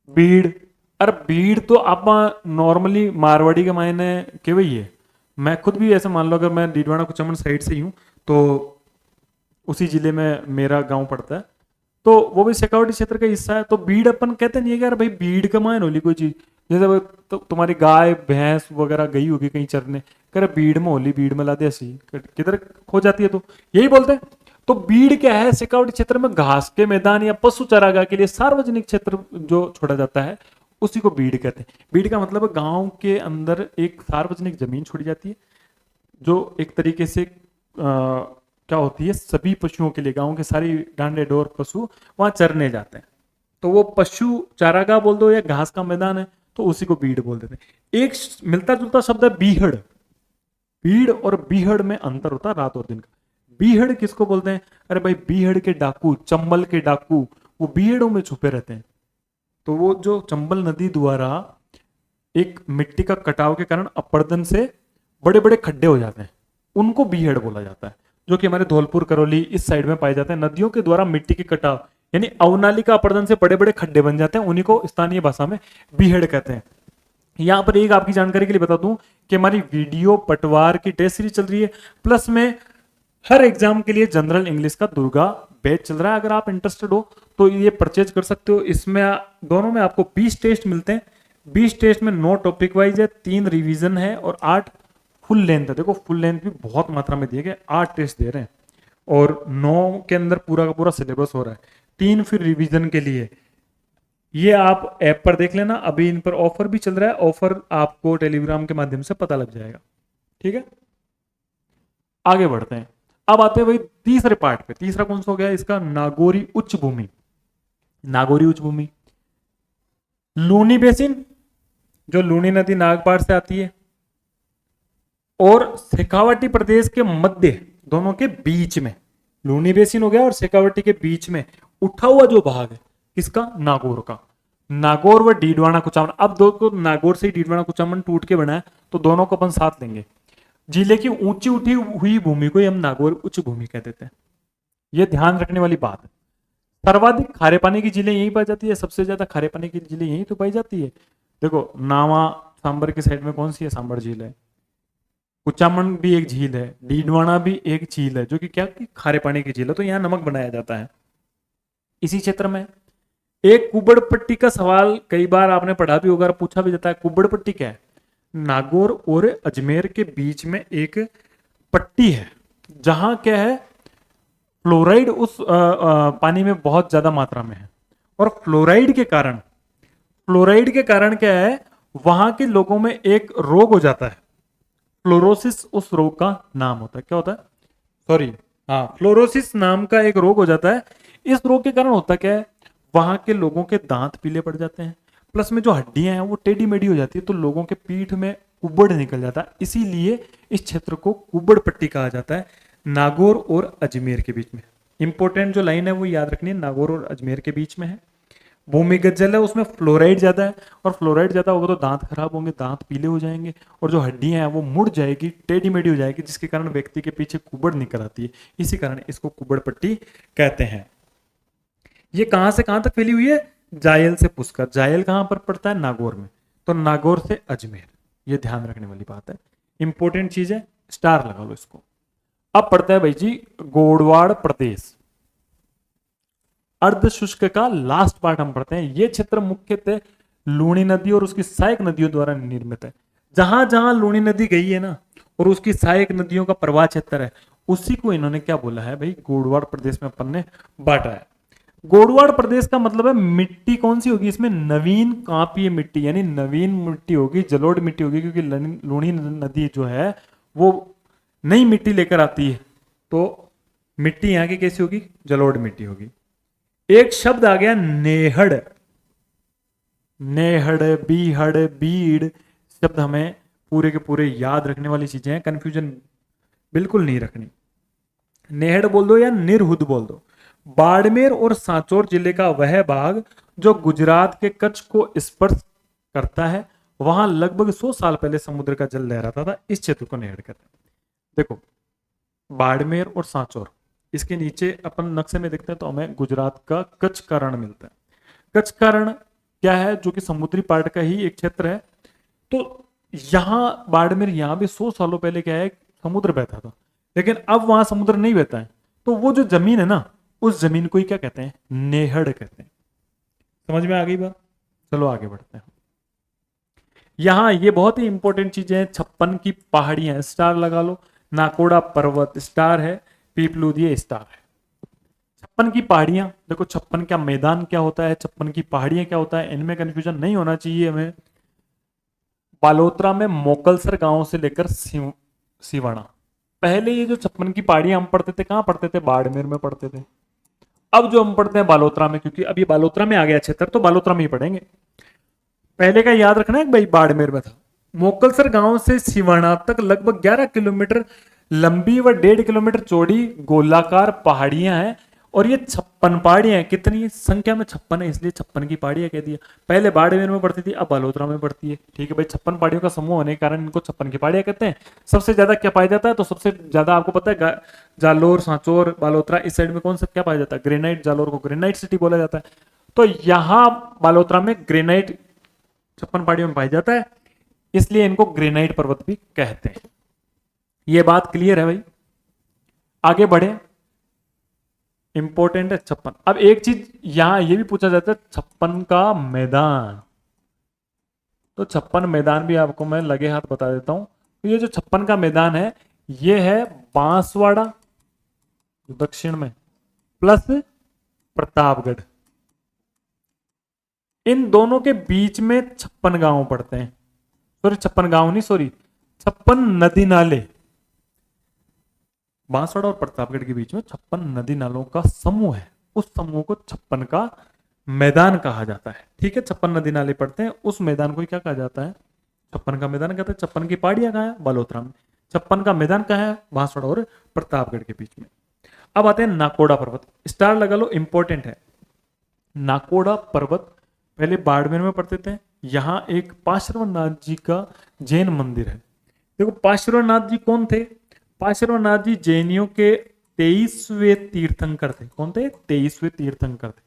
बीड़, अरे बीड़ तो आप नॉर्मली मारवाड़ी के मायने के वही है। मैं खुद भी ऐसे मान लो, अगर मैं डीडवाना कुचामन साइड से ही हूँ तो उसी जिले में मेरा गांव पड़ता है, तो वो भी शेखावटी क्षेत्र का हिस्सा है। तो बीड़ अपन कहते नहीं है कि यार भाई बीड़ का मायन होली कोई चीज, जैसे तो तुम्हारी गाय भैंस वगैरह गई होगी कहीं चरने, कह बीड़ में होली, बीड़ में ला दे, ऐसी किधर खो जाती है, तो यही बोलते हैं। तो बीड़ क्या है? शेखावटी क्षेत्र में घास के मैदान या पशु चारागाह के लिए सार्वजनिक क्षेत्र जो छोड़ा जाता है, उसी को बीड़ कहते हैं। बीड़ का मतलब है गांव के अंदर एक सार्वजनिक जमीन छोड़ी जाती है, जो एक तरीके से क्या होती है, सभी पशुओं के लिए, गांव के सारी डांडे डोर पशु वहां चरने जाते हैं। तो वो पशु चारागाह बोल दो या घास का मैदान है, तो उसी को बीड़ बोल देते हैं। एक मिलता जुलता शब्द है बीहड़। बीड़ और बीहड़ में अंतर होता है रात और दिन का। बीहड़ किसको बोलते हैं? अरे भाई, बीहड़ के डाकू, चंबल के डाकू, वो बीहड़ों में छुपे रहते हैं। तो वो जो चंबल नदी द्वारा एक मिट्टी का कटाव के कारण अपर्दन से बड़े बड़े खड्डे हो जाते हैं, उनको बीहड़ बोला जाता है, जो कि हमारे धौलपुर, करौली इस साइड में पाए जाते हैं। नदियों के द्वारा मिट्टी के कटाव यानी अवनालिका अपर्दन से बड़े बड़े खड्डे बन जाते हैं, उन्हीं को स्थानीय भाषा में बीहड़ कहते हैं। यहां पर एक आपकी जानकारी के लिए बता दूं कि हमारी वीडियो पटवार की टेस्ट सीरीज चल रही है, प्लस में हर एग्जाम के लिए जनरल इंग्लिश का दुर्गा बैच चल रहा है। अगर आप इंटरेस्टेड हो तो ये परचेज कर सकते हो। इसमें दोनों में आपको 20 टेस्ट मिलते हैं। 20 टेस्ट में 9 टॉपिक वाइज है, 3 रिवीजन है और 8 फुल लेंथ है। देखो, फुल लेंथ भी बहुत मात्रा में दिए गए, 8 टेस्ट दे रहे हैं और 9 के अंदर पूरा का पूरा सिलेबस हो रहा है। 3 फिर रिवीजन के लिए। ये आप ऐप पर देख लेना, अभी इन पर ऑफर भी चल रहा है। ऑफर आपको टेलीग्राम के माध्यम से पता लग जाएगा। ठीक है, आगे बढ़ते हैं। अब आते हैं भाई तीसरे पार्ट पे। तीसरा कौन सा हो गया इसका? नागौरी उच्च भूमि। नागौरी उच्च भूमि, लूनी बेसिन, जो लूनी नदी नागपार से आती है, और शेखावटी प्रदेश के मध्य, दोनों के बीच में लूनी बेसिन हो गया और शेखावटी के बीच में उठा हुआ जो भाग है किसका? नागौर का। नागौर व डीडवाना कुचामन, अब दो को नागौर से डीडवाना कुचामन टूट के बना है, तो दोनों को अपन साथ लेंगे। जिले की ऊंची उठी हुई भूमि को हम नागौर उच्च भूमि कह देते हैं। ये ध्यान रखने वाली बात है। सर्वाधिक खारे पानी की झीलें यही पाई जाती है, सबसे ज्यादा खारे पानी की झीलें यही तो पाई जाती है। देखो नावा सांबर के साइड में कौन सी है, सांबर झील है। कुचामन भी एक झील है, डीडवाना भी एक झील है, जो कि क्या कि खारे पानी की झील है, तो यहाँ नमक बनाया जाता है। इसी क्षेत्र में एक कुबड़ पट्टी का सवाल कई बार आपने पढ़ा भी होगा, पूछा भी जाता है। कुबड़ पट्टी क्या है? नागौर और अजमेर के बीच में एक पट्टी है, जहां क्या है, फ्लोराइड उस पानी में बहुत ज्यादा मात्रा में है, और फ्लोराइड के कारण क्या है, वहां के लोगों में एक रोग हो जाता है, फ्लोरोसिस उस रोग का नाम होता है। क्या होता है? सॉरी, हाँ, फ्लोरोसिस नाम का एक रोग हो जाता है। इस रोग के कारण होता क्या है, वहां के लोगों के दांत पीले पड़ जाते हैं, प्लस में जो हड्डियां हैं वो टेढ़ी मेढ़ी हो जाती है, तो लोगों के पीठ में कुबड़ निकल जाता है। इसीलिए इस क्षेत्र को कुबड़ पट्टी कहा जाता है, नागौर और अजमेर के बीच में। इंपॉर्टेंट जो लाइन है वो याद रखनी है, नागौर और अजमेर के बीच में है। भूमिगत जल है, उसमें फ्लोराइड ज्यादा है, और फ्लोराइड ज्यादा होगा तो दांत खराब होंगे, दांत पीले हो जाएंगे, और जो हड्डियां हैं वो मुड़ जाएगी, टेढ़ी मेढ़ी हो जाएगी, जिसके कारण व्यक्ति के पीछे कुबड़ निकल आती है। इसी कारण इसको कुबड़ पट्टी कहते हैं। ये कहां से कहां तक फैली हुई है? जायल से पुष्कर। जायल कहां पर पड़ता है? नागौर में। तो नागौर से अजमेर, ये ध्यान रखने वाली बात है, इंपॉर्टेंट चीज है, स्टार लगा लो इसको। अब पड़ता है भाई जी गोडवाड़ प्रदेश, अर्ध शुष्क का लास्ट पार्ट हम पढ़ते हैं। ये क्षेत्र मुख्यतः लूणी नदी और उसकी सहायक नदियों द्वारा निर्मित है। जहां जहां लूणी नदी गई है ना, और उसकी सहायक नदियों का प्रवाह क्षेत्र है, उसी को इन्होंने क्या बोला है भाई, गोडवाड़ प्रदेश में अपन ने बांटा है। गोडवाड़ प्रदेश का मतलब है मिट्टी कौन सी होगी इसमें? नवीन कांपीय मिट्टी, यानी नवीन मिट्टी होगी, जलोढ़ मिट्टी होगी, क्योंकि लूणी नदी जो है वो नई मिट्टी लेकर आती है, तो मिट्टी यहाँ की कैसी होगी? जलोढ़ मिट्टी होगी। एक शब्द आ गया नेहड़, नेहड़, बीहड़, बीड़, शब्द हमें पूरे के पूरे याद रखने वाली चीजें हैं, कंफ्यूजन बिल्कुल नहीं रखनी। नेहड़ बोल दो या निरहुद बोल दो। बाड़मेर और सांचौर जिले का वह भाग जो गुजरात के कच्छ को स्पर्श करता है, वहां लगभग 100 साल पहले समुद्र का जल लहराता था। इस क्षेत्र को नेहड़ कहते हैं। देखो, बाड़मेर और सांचौर, इसके नीचे अपन नक्शे में देखते हैं तो हमें गुजरात का कच्छ का रण मिलता है। कच्छ का रण क्या है? जो कि समुद्री पार्ट का ही एक क्षेत्र है। तो यहां बाड़मेर, यहां भी 100 सालों पहले क्या है, समुद्र बहता था, लेकिन अब वहां समुद्र नहीं बहता है। तो वो जो जमीन है ना, उस जमीन को ही क्या कहते हैं? नेहड़ कहते हैं। समझ में आ गई बात? चलो आगे बढ़ते हैं। यहां ये बहुत ही इंपॉर्टेंट चीजें हैं, 56 की पहाड़ियां, स्टार लगा लो। नाकोड़ा पर्वत स्टार है, पीपलूदिया स्टार है। 56 की पहाड़ियां, देखो 56 का मैदान क्या होता है, 56 की पहाड़ियां क्या होता है, इनमें कंफ्यूजन नहीं होना चाहिए हमें। बालोतरा में मोकलसर गांव से लेकर सिवाना, पहले ये जो 56 की पहाड़ियां हम पढ़ते थे, कहां पढ़ते थे? बाड़मेर में पढ़ते थे। अब जो हम पढ़ते हैं बालोतरा में, क्योंकि अभी बालोतरा में आ गया क्षेत्र, तो बालोतरा में ही पढ़ेंगे। पहले का याद रखना है भाई, बाड़मेर में था। मोकलसर गांव से सिवाना तक लगभग 11 किलोमीटर लंबी व 1.5 किलोमीटर चौड़ी गोलाकार पहाड़ियां हैं, और ये 56 पहाड़ियां हैं। कितनी संख्या में? 56 है, इसलिए 56 की पहाड़ियां कह दिया। पहले बाड़मेर में पड़ती थी, अब बालोतरा में पड़ती है। ठीक है भाई, 56 पहाड़ियों का समूह होने के कारण इनको 56 की पहाड़ियां कहते हैं। सबसे ज्यादा क्या पाया जाता है? तो सबसे ज्यादा आपको पता है, जालोर, सांचौर, बालोतरा, इस साइड में कौन सा क्या पाया जाता है? ग्रेनाइट। जालोर को ग्रेनाइट सिटी बोला जाता है। तो यहां बालोतरा में ग्रेनाइट 56 पहाड़ियों में पाया जाता है, इसलिए इनको ग्रेनाइट पर्वत भी कहते हैं। ये बात क्लियर है भाई? आगे बढ़े, इंपॉर्टेंट है 56। अब एक चीज यहां ये भी पूछा जाता है, 56 का मैदान। तो 56 मैदान भी आपको मैं लगे हाथ बता देता हूं। तो ये जो 56 का मैदान है, ये है बांसवाड़ा दक्षिण में, प्लस प्रतापगढ़। इन दोनों के बीच में 56 गांव पड़ते हैं। सॉरी, 56 गांव नहीं, सॉरी, 56 नदी नाले। बांसवाड़ा और प्रतापगढ़ के बीच में 56 नदी नालों का समूह है। उस समूह को 56 का मैदान कहा जाता है। ठीक है, 56 नदी नाले पड़ते हैं, उस मैदान को क्या कहा जाता है? 56 का मैदान कहते हैं। 56 की पहाड़ियां कहाँ है? बालोतरा में। 56 का मैदान कहाँ है? बांसवाड़ा और प्रतापगढ़ के बीच में। अब आते हैं नाकोड़ा पर्वत, स्टार लगा लो, इंपॉर्टेंट है। नाकोड़ा पर्वत पहले बाड़मेर में पढ़ते थे। यहाँ एक पार्श्वनाथ जी का जैन मंदिर है। देखो पार्श्वनाथ जी कौन थे? पार्श्वनाथ जी जैनियों के 23वें तीर्थंकर थे। कौन थे? 23वें तीर्थंकर थे।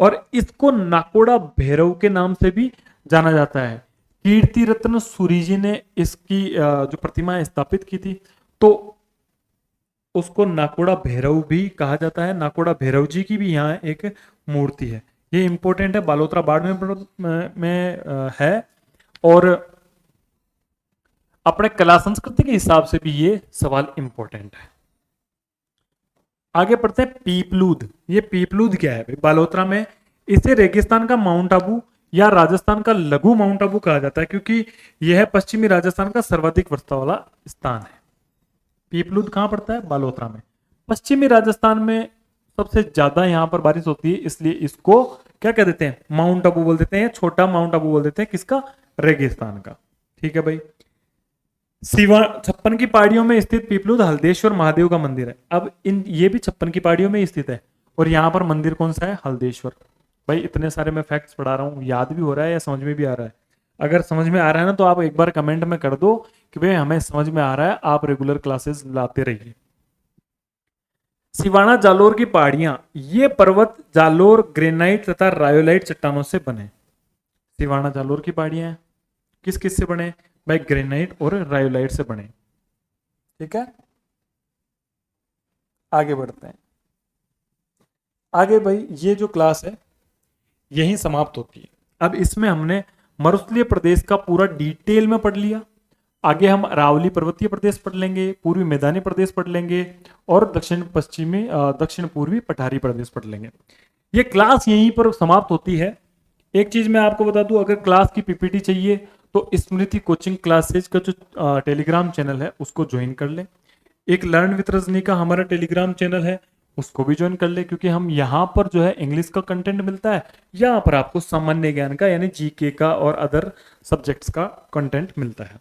और इसको नाकोड़ा भैरव के नाम से भी जाना जाता है। कीर्ति रत्न सूरी जी ने इसकी जो प्रतिमा स्थापित की थी, तो उसको नाकोड़ा भैरव भी कहा जाता है। नाकोड़ा भैरव जी की भी यहाँ एक मूर्ति है। ये इंपॉर्टेंट है, बालोतरा बाड़मेर में है। और अपने कला संस्कृति के हिसाब से भी ये सवाल इंपॉर्टेंट है। आगे पढ़ते हैं पीपलूद। ये पीपलूद क्या है भाई? बालोतरा में इसे रेगिस्तान का माउंट आबू या राजस्थान का लघु माउंट आबू कहा जाता है, क्योंकि यह है पश्चिमी राजस्थान का सर्वाधिक वर्षा वाला स्थान है। पीपलूद कहां पड़ता है? बालोतरा में। पश्चिमी राजस्थान में सबसे ज्यादा यहां पर बारिश होती है, इसलिए इसको क्या कह देते हैं? माउंट आबू बोल देते हैं, छोटा माउंट आबू बोल देते हैं। किसका? रेगिस्तान का। ठीक है भाई। सिवा 56 की पहाड़ियों में स्थित पीपलूद हल्देश्वर महादेव का मंदिर है। अब ये भी 56 की पहाड़ियों में स्थित है, और यहाँ पर मंदिर कौन सा है? हल्देश्वर। भाई इतने सारे मैं फैक्ट्स पढ़ा रहा हूँ, याद भी हो रहा है या समझ में भी आ रहा है? अगर समझ में आ रहा है ना, तो आप एक बार कमेंट में कर दो कि भाई हमें समझ में आ रहा है। आप रेगुलर क्लासेस लाते रहिए। सिवाना जालोर की पहाड़ियां, ये पर्वत जालोर ग्रेनाइट तथा रायोलाइट चट्टानों से बने। सिवाना जालोर की पहाड़ियां किस किस से बने? भाई ग्रेनाइट और रायोलाइट से बने। ठीक है, आगे बढ़ते हैं। आगे भाई ये जो क्लास है यही समाप्त होती है। अब इसमें हमने मरुस्थलीय प्रदेश का पूरा डिटेल में पढ़ लिया। आगे हम अरावली पर्वतीय प्रदेश पढ़ लेंगे, पूर्वी मैदानी प्रदेश पढ़ लेंगे, और दक्षिण पूर्वी पठारी प्रदेश पढ़ लेंगे। ये क्लास यहीं पर समाप्त होती है। एक चीज मैं आपको बता दूं, अगर क्लास की पीपीटी चाहिए तो स्मृति कोचिंग क्लासेज का जो टेलीग्राम चैनल है उसको ज्वाइन कर ले। एक लर्न विद रजनी का हमारा टेलीग्राम चैनल है, उसको भी ज्वाइन कर ले, क्योंकि हम यहाँ पर जो है इंग्लिश का कंटेंट मिलता है, यहाँ पर आपको सामान्य ज्ञान का यानी जीके का और अदर सब्जेक्ट्स का कंटेंट मिलता है।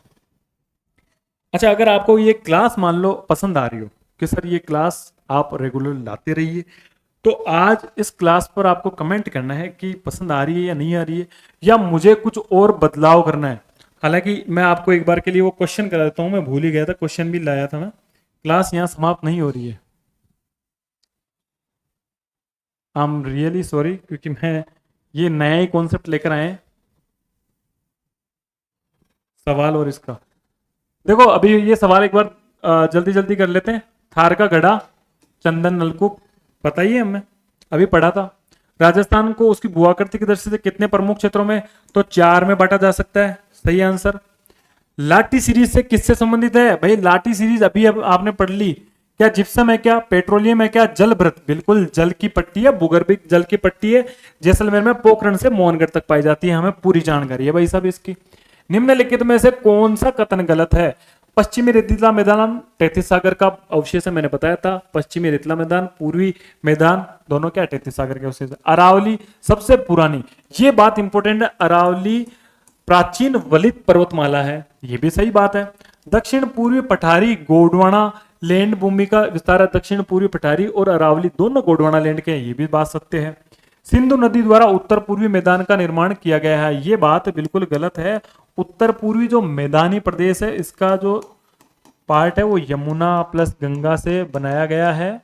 अच्छा, अगर आपको ये क्लास मान लो पसंद आ रही हो कि सर ये क्लास आप रेगुलर लाते रहिए, तो आज इस क्लास पर आपको कमेंट करना है कि पसंद आ रही है या नहीं आ रही है, या मुझे कुछ और बदलाव करना है। हालांकि मैं आपको एक बार के लिए वो क्वेश्चन करा देता हूं, मैं भूल ही गया था, क्वेश्चन भी लाया था मैं। क्लास यहाँ समाप्त नहीं हो रही है। आई एम रियली सॉरी, क्योंकि मैं ये नया ही कॉन्सेप्ट लेकर आए हैं, सवाल और इसका। देखो अभी ये सवाल एक बार जल्दी जल्दी कर लेते हैं। थार का गढ़ा, चंदन नलकूप, बताइए हमें, अभी पढ़ा था। राजस्थान को उसकी भूआकृति की दृष्टि से कितने प्रमुख क्षेत्रों में? तो 4 में बांटा जा सकता है। सही आंसर। लाठी सीरीज से किससे संबंधित है? भाई लाठी सीरीज अभी अब आपने पढ़ ली। क्या जिप्सम है? क्या पेट्रोलियम है? क्या जलभृत? बिल्कुल जल की पट्टी है, भूगर्भिक जल की पट्टी है। जैसलमेर में पोखरण से मोहनगढ़ तक पाई जाती है। हमें पूरी जानकारी है भाई साहब इसकी। निम्नलिखित में से कौन सा कथन गलत है? पश्चिमी रेतीला मैदान तैतीस सागर का अवशेष है, मैंने बताया था। पश्चिमी रेतीला मैदान, पूर्वी मैदान, दोनों क्या तैतीस सागर के अवशेष है। अरावली सबसे पुरानी, ये बात इंपॉर्टेंट है, अरावली प्राचीन वलित पर्वतमाला है, ये भी सही बात है। दक्षिण पूर्वी पठारी गोंडवाना लैंड भूमि का विस्तार है। दक्षिण पूर्वी पठारी और अरावली दोनों गोंडवाना लैंड के हैं, ये भी बात सत्य है। सिंधु नदी द्वारा उत्तर पूर्वी मैदान का निर्माण किया गया है, ये बात बिल्कुल गलत है। उत्तर पूर्वी जो मैदानी प्रदेश है इसका जो पार्ट है वो यमुना प्लस गंगा से बनाया गया है,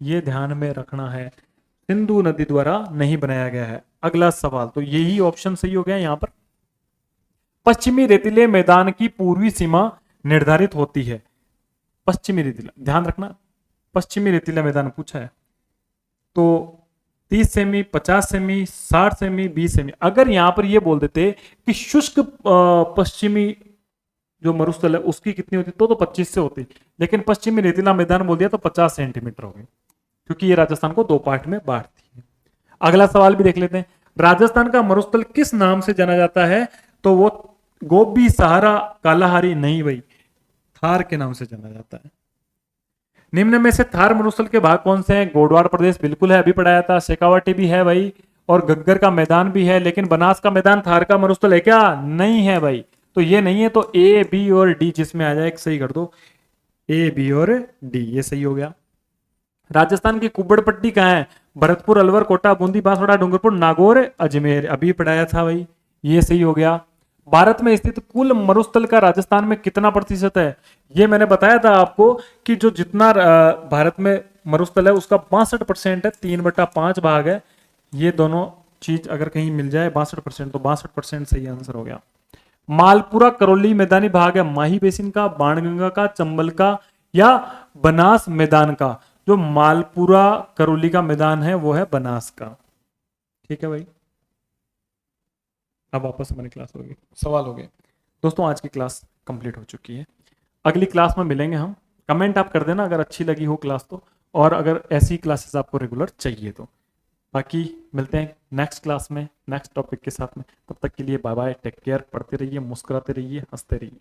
ये ध्यान में रखना है। सिंधु नदी द्वारा नहीं बनाया गया है। अगला सवाल, तो यही ऑप्शन सही हो गया यहां पर। पश्चिमी रेतीले मैदान की पूर्वी सीमा निर्धारित होती है। पश्चिमी रेतीला, ध्यान रखना, पश्चिमी रेतीला मैदान पूछा है, तो 30 सेमी, 50 सेमी, 60 सेमी, 20 सेमी। अगर यहां पर ये बोल देते कि शुष्क पश्चिमी जो मरुस्थल है उसकी कितनी होती तो 25 से होती, लेकिन पश्चिमी रेतीला मैदान बोल दिया तो 50 सेंटीमीटर हो गई, क्योंकि ये राजस्थान को 2 पार्ट में बांटती है। अगला सवाल भी देख लेते हैं। राजस्थान का मरुस्थल किस नाम से जाना जाता है? तो वो गोबी, सहारा, कालाहारी नहीं भाई, थार के नाम से जाना जाता है। निम्न में से थार मरुस्थल के भाग कौन से हैं? गोडवार प्रदेश बिल्कुल है, अभी पढ़ाया था। शेखावाटी भी है भाई, और गग्गर का मैदान भी है, लेकिन बनास का मैदान थार का मरुस्थल है क्या? नहीं है भाई, तो ये नहीं है। तो ए, बी और डी जिसमें आ जाए एक सही कर दो, ए, बी और डी, ये सही हो गया। राजस्थान की कुब्बड़ पट्टी कहाँ है? भरतपुर, अलवर, कोटा, बूंदी, बांसवाड़ा, डूंगरपुर, नागौर, अजमेर। अभी पढ़ाया था भाई, ये सही हो गया। भारत में स्थित कुल मरुस्थल का राजस्थान में कितना प्रतिशत है? ये मैंने बताया था आपको कि जो जितना भारत में मरुस्थल है उसका 62% है, 3/5 भाग है। ये दोनों चीज अगर कहीं मिल जाए 62%, तो 62% सही आंसर हो गया। मालपुरा करौली मैदानी भाग है माही बेसिन का, बाणगंगा का, चंबल का या बनास मैदान का? जो मालपुरा करौली का मैदान है वो है बनास का। ठीक है भाई, अब वापस हमारी क्लास होगी, सवाल हो गए। दोस्तों आज की क्लास कंप्लीट हो चुकी है, अगली क्लास में मिलेंगे हम। कमेंट आप कर देना अगर अच्छी लगी हो क्लास तो, और अगर ऐसी क्लासेस आपको रेगुलर चाहिए तो। बाकी मिलते हैं नेक्स्ट क्लास में नेक्स्ट टॉपिक के साथ में। तब तक के लिए बाय बाय, टेक केयर, पढ़ते रहिए, मुस्कुराते रहिए, हंसते रहिए।